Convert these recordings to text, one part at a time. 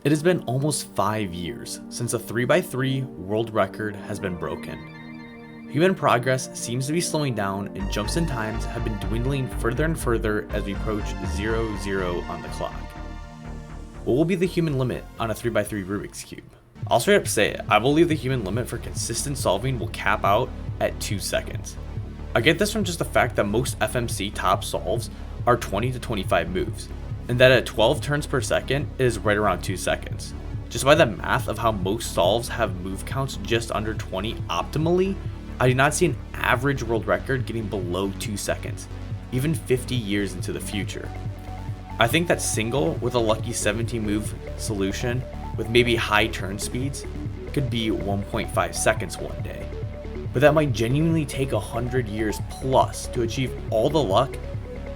It has been almost 5 years since a 3x3 world record has been broken. Human progress seems to be slowing down, and jumps in times have been dwindling further and further as we approach 0, 0 on the clock. What will be the human limit on a 3x3 Rubik's Cube? I'll straight up say it, I believe the human limit for consistent solving will cap out at 2 seconds. I get this from just the fact that most FMC top solves are 20 to 25 moves, and that at 12 turns per second it is right around 2 seconds. Just by the math of how most solves have move counts just under 20 optimally, I do not see an average world record getting below 2 seconds, even 50 years into the future. I think that single with a lucky 17 move solution with maybe high turn speeds could be 1.5 seconds one day. But that might genuinely take 100 years plus to achieve all the luck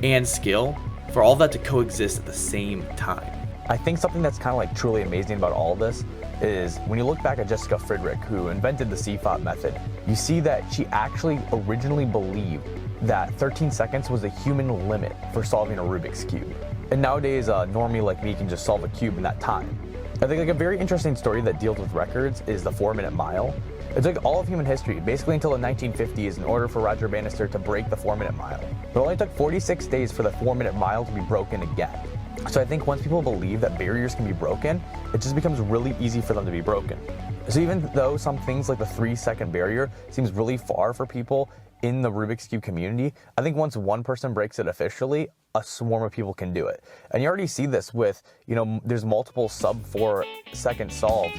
and skill for all that to coexist at the same time. I think something that's kind of like truly amazing about all of this is when you look back at Jessica Friedrich, who invented the CFOT method, you see that she actually originally believed that 13 seconds was the human limit for solving a Rubik's Cube. And nowadays, a normie like me can just solve a cube in that time. I think like a very interesting story that deals with records is the 4-minute mile. It took all of human history, basically until the 1950s, in order for Roger Bannister to break the 4-minute mile. It only took 46 days for the 4-minute mile to be broken again. So I think once people believe that barriers can be broken, it just becomes really easy for them to be broken. So even though some things like the 3-second barrier seems really far for people in the Rubik's Cube community, I think once one person breaks it officially, a swarm of people can do it. And you already see this with, there's multiple sub 4 second solves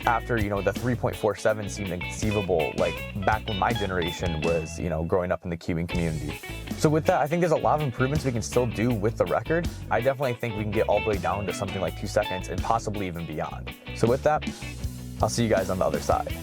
after, the 3.47 seemed inconceivable, like back when my generation was, growing up in the cubing community. So with that, I think there's a lot of improvements we can still do with the record. I definitely think we can get all the way down to something like 2 seconds and possibly even beyond. So with that, I'll see you guys on the other side.